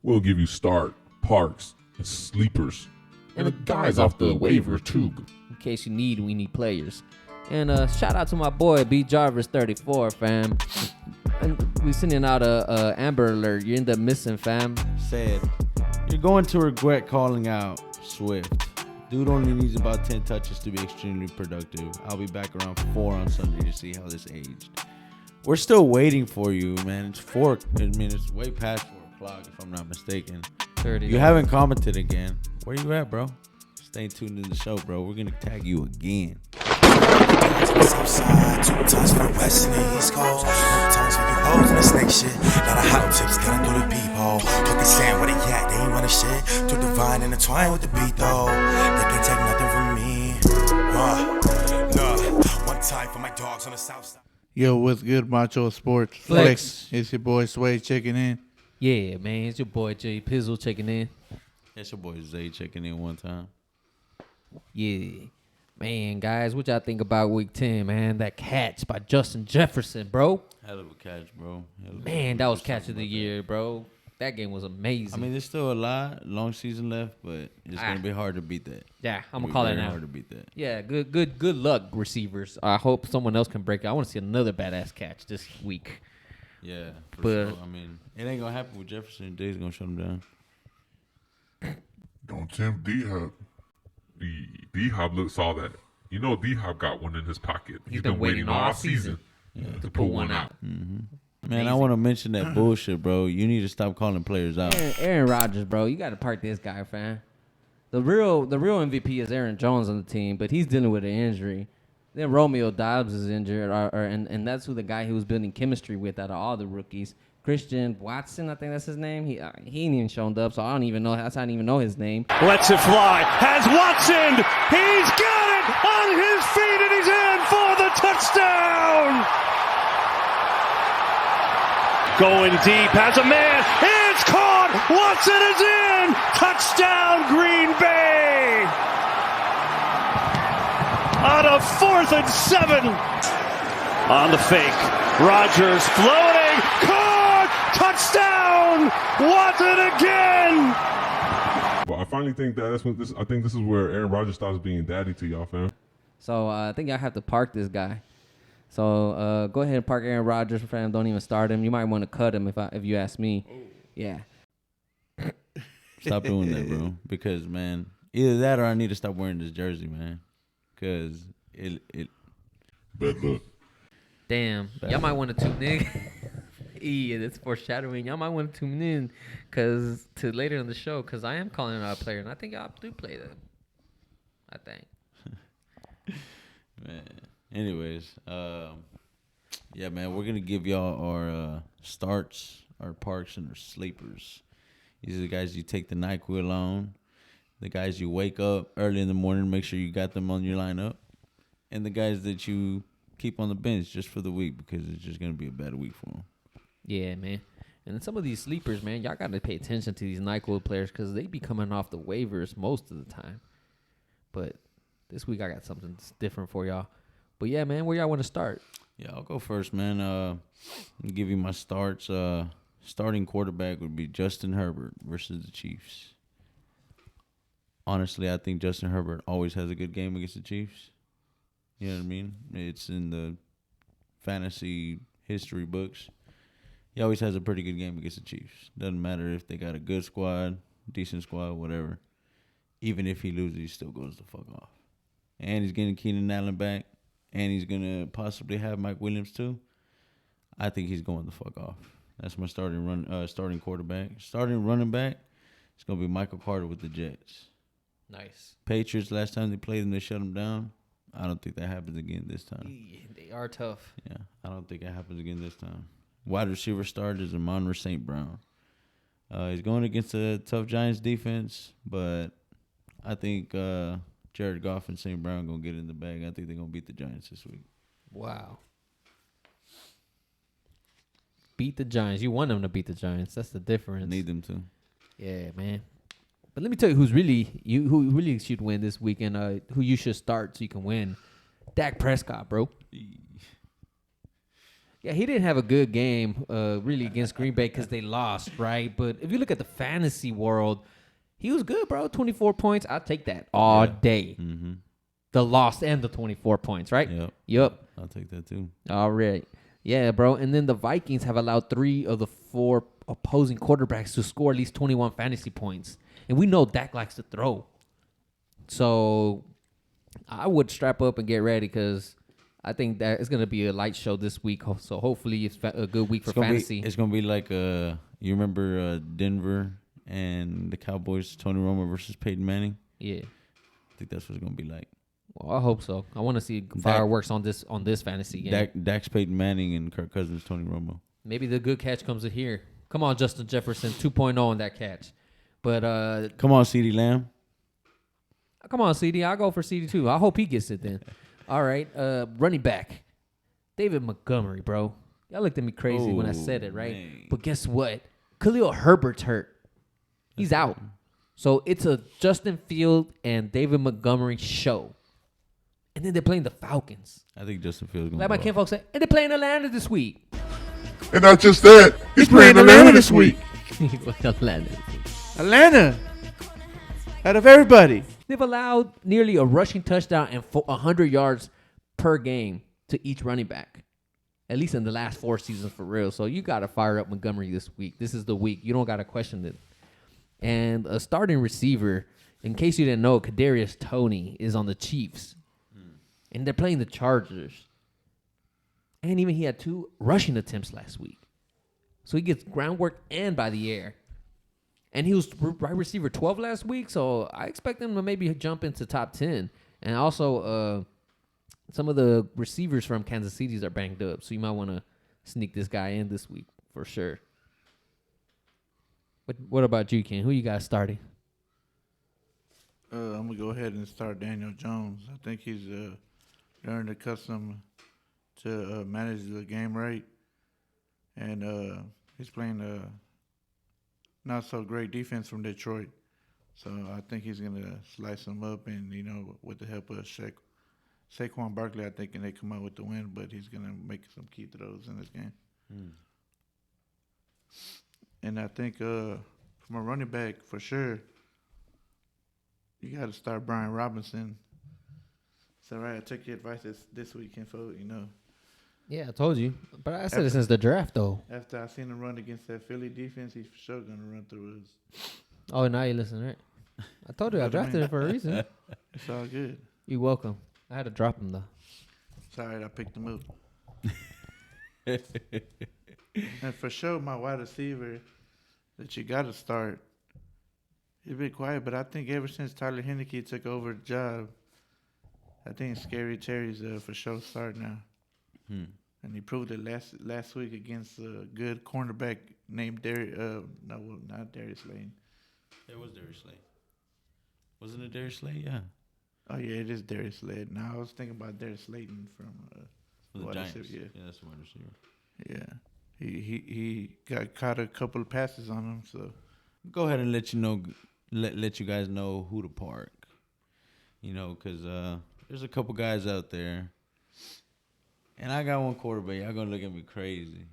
We'll give you start, parks, and sleepers. And the guys off the waiver too. In case we need players. And shout out to my boy B Jarvis 34, fam. And we sending out a Amber Alert. You end up missing, fam. Said, you're going to regret calling out Swift. Dude only needs about 10 touches to be extremely productive. I'll be back around 4 on Sunday to see how this aged. We're still waiting for you, man. It's 4. I mean, it's way past 4 o'clock, if I'm not mistaken. 30. You haven't commented again. Where you at, bro? Stay tuned in the show, bro. We're going to tag you again. Southside, 2 times for the west and the east coast. 2 times for you hoes and the snake shit. Lot of hot tips getting through the peephole. Talking sand where they at, they ain't running shit. Too divine and intertwined with the beat though. They can't take nothing from me. One time for my dogs on the south side. Yo, what's good, Macho Sports? Flex. It's your boy Sway checking in. Yeah, man. It's your boy J Pizzle checking in. That's your boy Zay checking in one time. Yeah. Man, guys, what y'all think about week 10, man? That catch by Justin Jefferson, bro. Hell of a catch, bro. Man, that was catch of the year, bro. That game was amazing. I mean, there's still a long season left, but it's going to be hard to beat that. Yeah, I'm going to call it now. Hard to beat that. Yeah, good luck, receivers. I hope someone else can break it. I want to see another badass catch this week. Yeah, for But- sure. I mean, it ain't going to happen with Jefferson. Day's going to shut him down. Don't tempt D-Hop. D-Hop saw that. You know D-Hop got one in his pocket. He's been waiting all season to pull one out. Man, I want to mention that bullshit, bro. You need to stop calling players out. Aaron Rodgers, bro. You got to park this guy, fam. The real MVP is Aaron Jones on the team, but he's dealing with an injury. Then Romeo Dobbs is injured, and that's who the guy he was building chemistry with out of all the rookies. Christian Watson, I think that's his name. He ain't even shown up, so I don't even know his name. Lets it fly. Has Watson. He's got it on his feet and he's in for the touchdown. Going deep. Has a man. It's caught. Watson is in. Touchdown Green Bay. On a 4th and 7. On the fake. Rodgers floating. Caught. Touchdown. Watson again. But I finally think that's when I think this is where Aaron Rodgers stops being daddy to y'all, fam. So I think I have to park this guy. So go ahead and park Aaron Rodgers, fam. Don't even start him. You might want to cut him if you ask me. Yeah. Stop doing that, bro. Because, man, either that or I need to stop wearing this jersey, man. Because it. Bad luck. Damn. Y'all might want to tune in. Yeah, that's foreshadowing. Y'all might want to tune in to later in the show because I am calling out a player, and I think y'all do play them. I think. Man. Anyways, yeah, man, we're going to give y'all our starts, our parks, and our sleepers. These are the guys you take the NyQuil on, the guys you wake up early in the morning, make sure you got them on your lineup, and the guys that you keep on the bench just for the week because it's just going to be a bad week for them. Yeah, man. And some of these sleepers, man, y'all got to pay attention to these NyQuil players because they be coming off the waivers most of the time. But this week I got something different for y'all. But yeah, man, where y'all want to start? Yeah, I'll go first, man. I'll give you my starts. Starting quarterback would be Justin Herbert versus the Chiefs. Honestly, I think Justin Herbert always has a good game against the Chiefs. You know what I mean? It's in the fantasy history books. He always has a pretty good game against the Chiefs. Doesn't matter if they got a good squad, decent squad, whatever. Even if he loses, he still goes the fuck off. And he's getting Keenan Allen back. And he's going to possibly have Mike Williams too. I think he's going the fuck off. That's my starting quarterback. Starting running back, it's going to be Michael Carter with the Jets. Nice. Patriots, last time they played them, they shut them down. I don't think that happens again this time. Yeah, they are tough. Yeah, I don't think it happens again this time. Wide receiver start is Amon-Ra St. Brown. He's going against a tough Giants defense, but I think Jared Goff and St. Brown going to get in the bag. I think they're going to beat the Giants this week. Wow. Beat the Giants. You want them to beat the Giants. That's the difference. Need them to. Yeah, man. But let me tell you who really should win this weekend, who you should start so you can win. Dak Prescott, bro. Yeah, he didn't have a good game really against Green Bay because they lost, right? But if you look at the fantasy world, he was good, bro. 24 points. I'll take that all day. Mm-hmm. The loss and the 24 points, right? Yep. I'll take that too. All right. Yeah, bro. And then the Vikings have allowed 3 of the 4 opposing quarterbacks to score at least 21 fantasy points. And we know Dak likes to throw. So I would strap up and get ready because I think that it's going to be a light show this week. So hopefully it's a good week for fantasy. It's going to be like, you remember Denver and the Cowboys, Tony Romo versus Peyton Manning? Yeah. I think that's what it's going to be like. Well, I hope so. I want to see fireworks on this fantasy game. Dak's Peyton Manning and Kirk Cousins, Tony Romo. Maybe the good catch comes in here. Come on, Justin Jefferson, 2.0 on that catch. But come on, CeeDee Lamb. Come on, CD. I'll go for CD too. I hope he gets it then. All right. Running back. David Montgomery, bro. Y'all looked at me crazy when I said it, right? Man. But guess what? Khalil Herbert's hurt. He's out. So it's a Justin Field and David Montgomery show. And then they're playing the Falcons. I think Justin Fields going to like my kinfolk said. And they're playing Atlanta this week. And not just that. He's playing Atlanta this week. Atlanta. Out of everybody. They've allowed nearly a rushing touchdown and 100 yards per game to each running back. At least in the last 4 seasons for real. So you got to fire up Montgomery this week. This is the week. You don't got to question it. And a starting receiver, in case you didn't know, Kadarius Toney is on the Chiefs. And they're playing the Chargers. And even he had 2 rushing attempts last week. So he gets groundwork and by the air. And he was wide receiver 12 last week, so I expect him to maybe jump into top 10. And also, some of the receivers from Kansas City are banged up, so you might want to sneak this guy in this week for sure. But what about you, Ken? Who you got starting? I'm going to go ahead and start Daniel Jones. I think he's learned to custom to manage the game right. And he's playing not so great defense from Detroit. So I think he's going to slice them up. And, you know, with the help of Saquon Barkley, I think they come out with the win. But he's going to make some key throws in this game. And I think from a running back, for sure, you got to start Brian Robinson. So, right, I took your advice this weekend, folks, you know. Yeah, I told you. But I said it since the draft, though. After I seen him run against that Philly defense, he's for sure going to run through us. Oh, now you listen, right? I told you I drafted him for a reason. It's all good. You're welcome. I had to drop him, though. Sorry, I picked him up. And for sure, my wide receiver that you got to start, he's been quiet, but I think ever since Tyler Heineke took over the job, I think Scary Terry's for sure start now. And he proved it last week against a good cornerback named Darius. No, not Darius Slayton. It was Darius Slayton. Wasn't it Darius Slayton? Yeah. Oh yeah, it is Darius Slayton. Now I was thinking about Darius Slayton from the Giants. Receiver, Yeah, that's the wide receiver. Yeah, he got caught a couple of passes on him. So go ahead and let you guys know who to park. You know, because there's a couple guys out there. And I got one quarterback. Y'all gonna look at me crazy.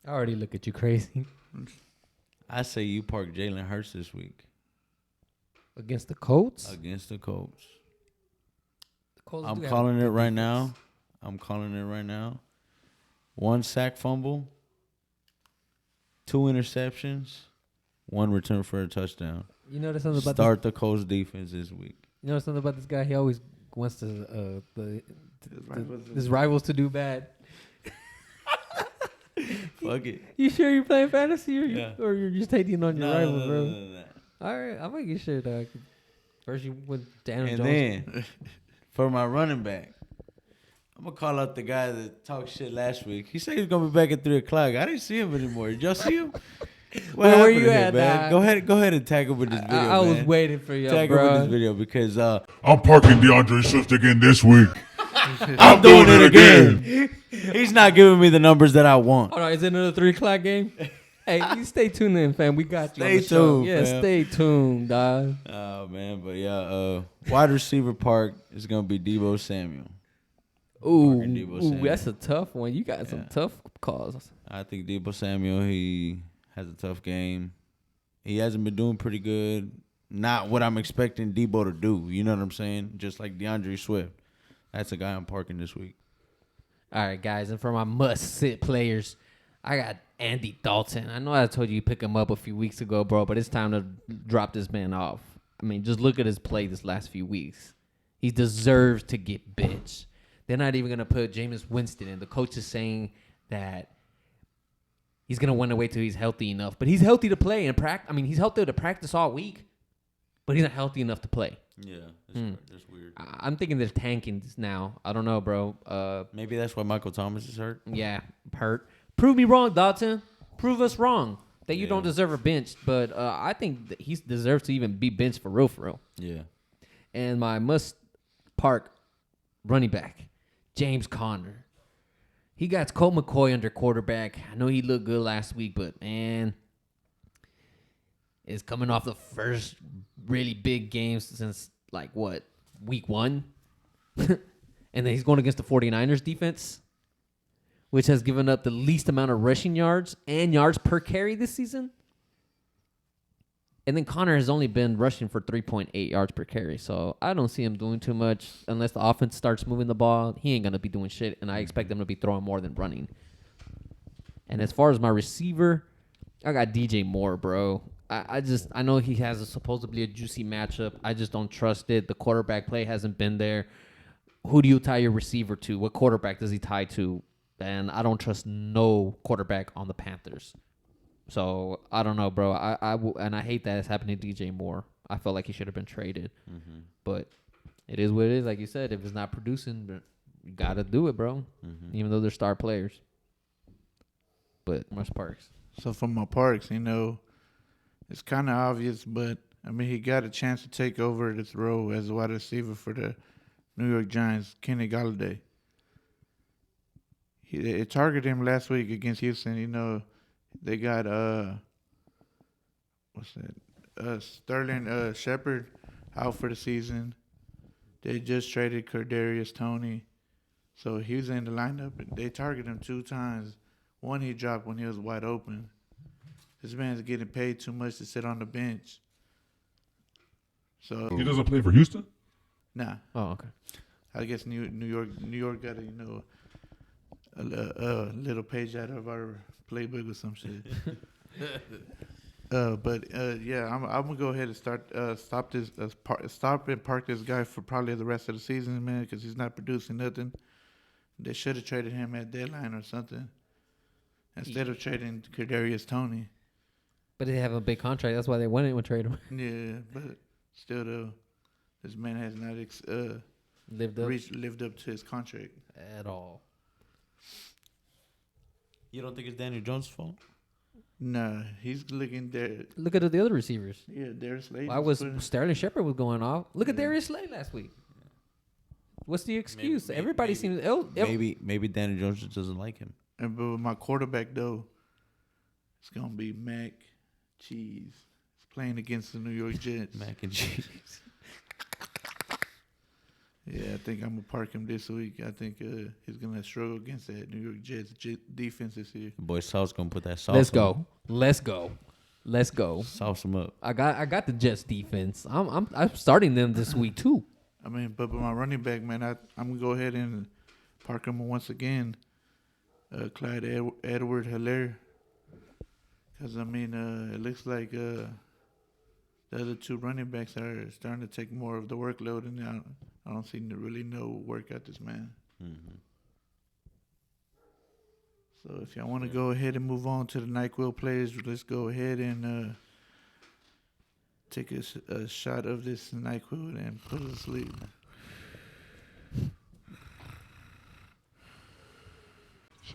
I already look at you crazy. I say you park Jalen Hurts this week. Against the Colts? Against the Colts. The Colts I'm calling it right now. 1 sack fumble, 2 interceptions, 1 return for a touchdown. You know something about Start the Colts defense this week. You know something about this guy? He always wants his rivals to do bad. Fuck it. You sure you're playing fantasy or you're just hating on your rivals, bro? No. All right, I'm making sure, dog. First you went Daniel and Jones. Then for my running back, I'm gonna call out the guy that talked shit last week. He said he's gonna be back at 3:00. I didn't see him anymore. Did y'all see him? Where you at, man? Go ahead and tag him with this video. I was waiting for you, tag bro. him with this video because I'm parking DeAndre Swift again this week. I'm doing it again. He's not giving me the numbers that I want. Hold on, is it another 3:00 game? Hey, you stay tuned in, fam. We got you. Stay tuned, yeah, fam. Stay tuned, dog. Oh man, but yeah, wide receiver park is gonna be Deebo Samuel. Ooh, Parking Deebo Samuel. that's a tough one. You got some tough calls. I think Deebo Samuel, he has a tough game. He hasn't been doing pretty good. Not what I'm expecting Deebo to do. You know what I'm saying? Just like DeAndre Swift. That's a guy I'm parking this week. All right, guys, and for my must-sit players, I got Andy Dalton. I know I told you pick him up a few weeks ago, bro, but it's time to drop this man off. I mean, just look at his play this last few weeks. He deserves to get benched. They're not even going to put Jameis Winston in. The coach is saying that he's going to want to wait till he's healthy enough. But he's healthy to play and practice. I mean, he's healthy to practice all week, but he's not healthy enough to play. Yeah, that's weird. I'm thinking they're tanking this now. I don't know, bro. Maybe that's why Michael Thomas is hurt. Yeah, hurt. Prove me wrong, Dalton. Prove us wrong that you don't deserve a bench. But I think that he deserves to even be benched for real. Yeah. And my must-park running back, James Conner. He got Colt McCoy under quarterback. I know he looked good last week, but, man, is coming off the first really big game since, week 1? And then he's going against the 49ers defense, which has given up the least amount of rushing yards and yards per carry this season. And then Connor has only been rushing for 3.8 yards per carry. So I don't see him doing too much unless the offense starts moving the ball. He ain't going to be doing shit, and I expect them to be throwing more than running. And as far as my receiver, I got DJ Moore, bro. I know he has supposedly a juicy matchup. I just don't trust it. The quarterback play hasn't been there. Who do you tie your receiver to? What quarterback does he tie to? And I don't trust no quarterback on the Panthers. So I don't know, bro. I hate that it's happening to DJ Moore. I felt like he should have been traded. Mm-hmm. But it is what it is. Like you said, if it's not producing, you got to do it, bro. Mm-hmm. Even though they're star players. But Russ Parks. So for my Parks, it's kind of obvious, but, he got a chance to take over this role as a wide receiver for the New York Giants, Kenny Galladay. They targeted him last week against Houston. They got, Sterling Shepard out for the season. They just traded Kadarius Toney. So he was in the lineup. They targeted him 2 times. One he dropped when he was wide open. This man's getting paid too much to sit on the bench. So he doesn't play for Houston? Nah. Oh, okay. I guess New York got a little page out of our playbook or some shit. I'm gonna go ahead and stop and park this guy for probably the rest of the season, man, because he's not producing nothing. They should have traded him at deadline or something instead of trading Kadarius Toney. But they have a big contract. That's why they went in and trade him. Yeah, but still, though, this man has not lived up to his contract at all. You don't think it's Daniel Jones' fault? Nah, he's looking there. Look at the other receivers. Yeah, Darius Slade. Why was Sterling Shepard was going off? Look at Darius Slade last week. What's the excuse? Everybody seems. Maybe Daniel Jones just doesn't like him. And but with my quarterback though, it's gonna be Mac Cheese. He's playing against the New York Jets. Mac and cheese. Yeah, I think I'm gonna park him this week. I think he's gonna struggle against that New York Jets defense this year. Boy, Sauce gonna put that sauce. Let's go. Sauce him up. I got the Jets defense. I'm starting them this week too. But with my running back, man, I'm gonna go ahead and park him once again. Clyde Edward-Helaire. Because it looks like the other 2 running backs are starting to take more of the workload, and I don't see really no work out this man. Mm-hmm. So if y'all want to go ahead and move on to the NyQuil players, let's go ahead and take a shot of this NyQuil and put it to sleep.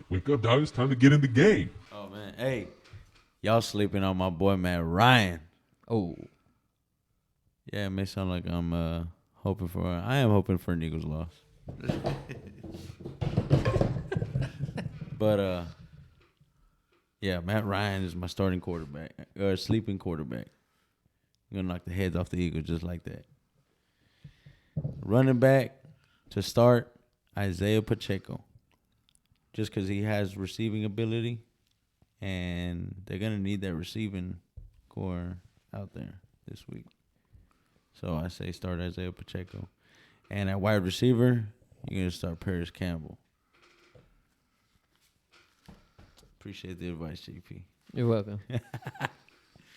Wake up, dog. It's time to get in the game. Oh, man. Hey, y'all sleeping on my boy, Matt Ryan. Oh. Yeah, it may sound like I am hoping for an Eagles loss. But, yeah, Matt Ryan is my starting quarterback, or sleeping quarterback. I'm going to knock the heads off the Eagles just like that. Running back to start, Isaiah Pacheco. Just because he has receiving ability, and they're going to need that receiving core out there this week. So I say start Isaiah Pacheco. And at wide receiver, you're going to start Paris Campbell. Appreciate the advice, GP. You're welcome.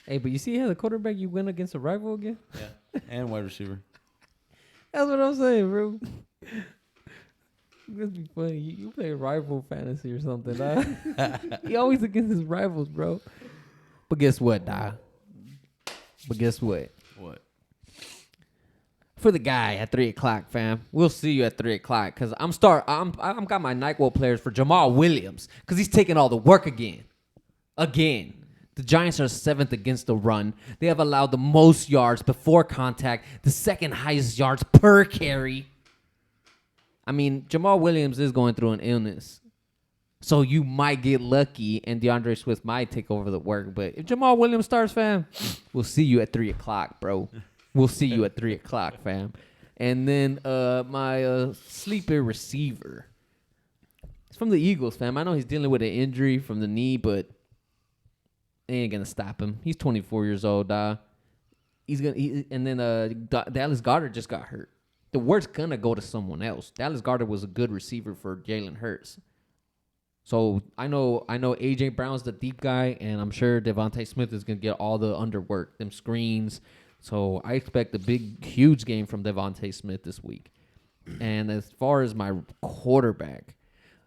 Hey, but you see how the quarterback you win against a rival again? Yeah. And wide receiver. That's what I'm saying, bro. This be funny. You play rival fantasy or something, huh? He always against his rivals, bro. But guess what, dog? But guess what? What? For the guy at 3:00, fam. We'll see you at 3:00 because I'm got my NyQuil players for Jamal Williams because he's taking all the work again. Again. The Giants are 7th against the run. They have allowed the most yards before contact, the second highest yards per carry. I mean, Jamal Williams is going through an illness. So you might get lucky and DeAndre Swift might take over the work. But if Jamal Williams starts, fam, we'll see you at 3:00, bro. We'll see you at 3:00, fam. And then my sleeper receiver. It's from the Eagles, fam. I know he's dealing with an injury from the knee, but they ain't gonna stop him. He's 24 years old, and then Dallas Goedert just got hurt. The word's gonna go to someone else. Dallas Goedert was a good receiver for Jalen Hurts. So I know AJ Brown's the deep guy, and I'm sure Devontae Smith is gonna get all the underwork, them screens. So I expect a big, huge game from Devontae Smith this week. And as far as my quarterback,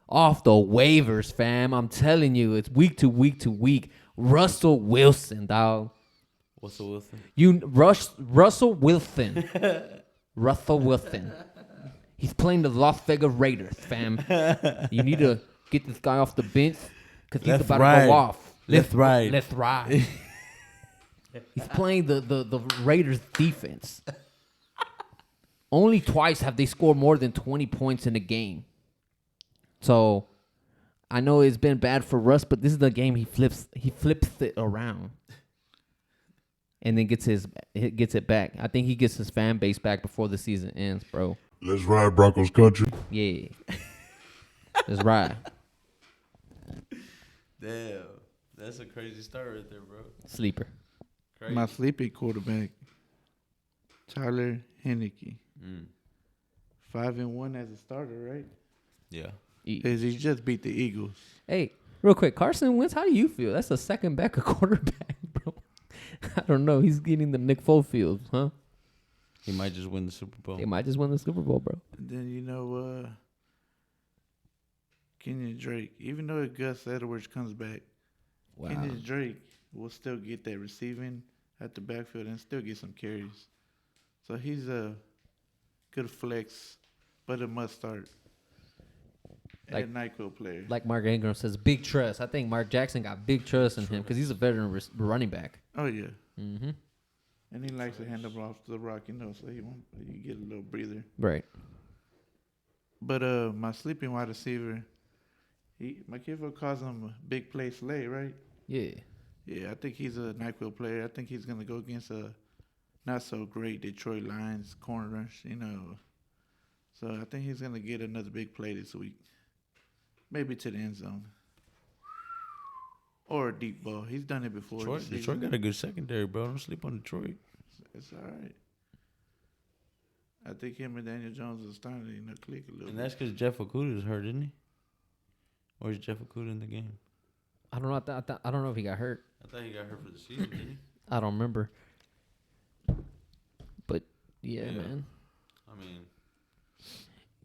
off the waivers, fam, I'm telling you, it's week to week to week. Russell Wilson, dog. Russell Wilson? Russell Wilson. Russell Wilson. He's playing the Las Vegas Raiders, fam. You need to get this guy off the bench because he's about to go off. Let's ride. Let's ride. He's playing the Raiders defense. Only twice have they scored more than 20 points in a game. So I know it's been bad for Russ, but this is the game he flips it around. And then gets it back. I think he gets his fan base back before the season ends, bro. Let's ride Broncos country. Yeah. Let's ride. Damn. That's a crazy start right there, bro. Sleeper. Crazy. My sleepy quarterback, Tyler Heineke. 5-1 as a starter, right? Yeah. Because he just beat the Eagles. Hey, real quick, Carson Wentz, how do you feel? That's the second back of quarterback, bro. I don't know. He's getting the Nick Foles, huh? He might just win the Super Bowl. He might just win the Super Bowl, bro. And then, Kenyon Drake. Even though Gus Edwards comes back, Wow. Kenyon Drake will still get that receiving at the backfield and still get some carries. So he's a good flex, but a must start. Like- And a NyQuil player. Like Mark Ingram says, big trust. I think Mark Jackson got big trust in him because he's a veteran running back. Oh, yeah. Mm-hmm. And he likes to hand them off to the rock, so you get a little breather. Right. But my sleeping wide receiver, my kid calls him Big Play Slay, right? Yeah. Yeah, I think he's a NyQuil player. I think he's going to go against a not so great Detroit Lions corners, So I think he's going to get another big play this week. Maybe to the end zone. Or a deep ball. He's done it before. Detroit got a good secondary, bro. Don't sleep on Detroit. It's all right. I think him and Daniel Jones are starting to click a little And bit. that's because Jeff Okuda is hurt, isn't he? Or is Jeff Okuda in the game? I don't know. I don't know if he got hurt. I thought he got hurt for the season, didn't he? I don't remember. But yeah, man. I mean,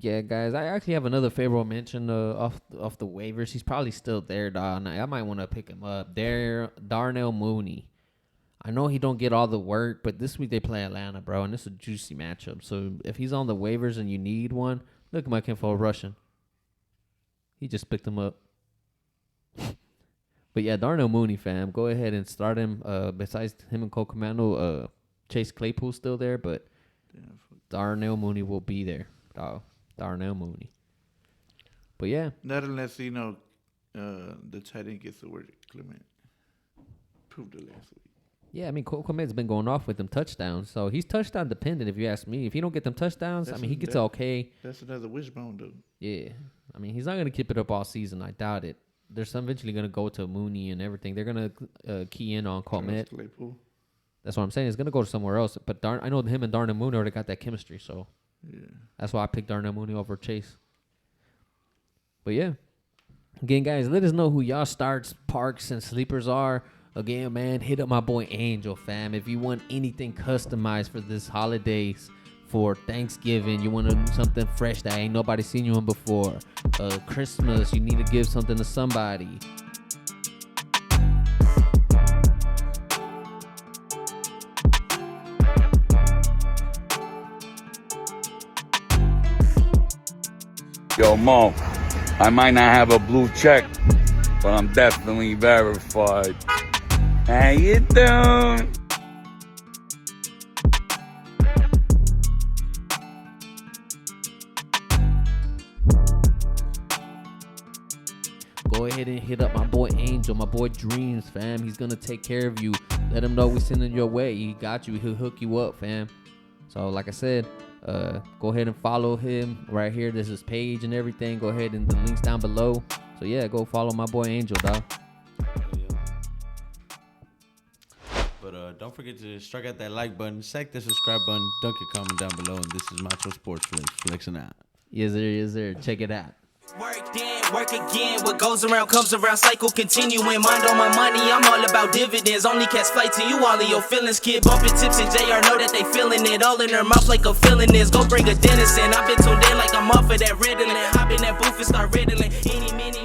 Yeah, guys. I actually have another favorable mention off the waivers. He's probably still there, dog. I might want to pick him up. Darnell Mooney. I know he don't get all the work, but this week they play Atlanta, bro, and this is a juicy matchup. So if he's on the waivers and you need one, look at my info rushing. He just picked him up. But yeah, Darnell Mooney, fam. Go ahead and start him. Besides him and Cole Comando, Chase Claypool's still there, but Darnell Mooney will be there. Darnell Mooney. But yeah. Not unless, the tight end gets the word Clement. Proved it last week. Yeah, I mean, Cole Clement's been going off with them touchdowns. So he's touchdown dependent, if you ask me. If he don't get them touchdowns, he gets okay. That's another wishbone, though. Yeah. I mean, he's not going to keep it up all season. I doubt it. They're eventually going to go to Mooney and everything. They're going to key in on Comet. That's what I'm saying. It's going to go somewhere else. But I know him and Darnell Mooney already got that chemistry. So that's why I picked Darnell Mooney over Chase. But, yeah. Again, guys, let us know who y'all starts, parks, and sleepers are. Again, man, hit up my boy Angel, fam. If you want anything customized for this holidays, for Thanksgiving, you want to do something fresh that ain't nobody seen you on before. Christmas, you need to give something to somebody. Yo, Mo, I might not have a blue check, but I'm definitely verified. How you doing? Go ahead and hit up my boy Angel, my boy Dreams, fam. He's gonna take care of you. Let him know we sending your way. He got you. He'll hook you up, fam. So, like I said, go ahead and follow him right here. There's his page and everything. Go ahead and the links down below. So yeah, go follow my boy Angel, dog. But don't forget to strike out that like button, sack the subscribe button, dunk your comment down below. And this is Macho Sports flexing out. Yes, sir. Yes, sir. Check it out. Work then, work again. What goes around comes around. Cycle continuing. Mind on my money. I'm all about dividends. Only catch flights and you all in your feelings. Kid bumping tips and Jxxy.R know that they feeling it. All in their mouth like a feeling is. Go bring a dentist in. I've been tuned in like I'm off of that Ritalin. Hop in that booth and start riddling. Any, mini,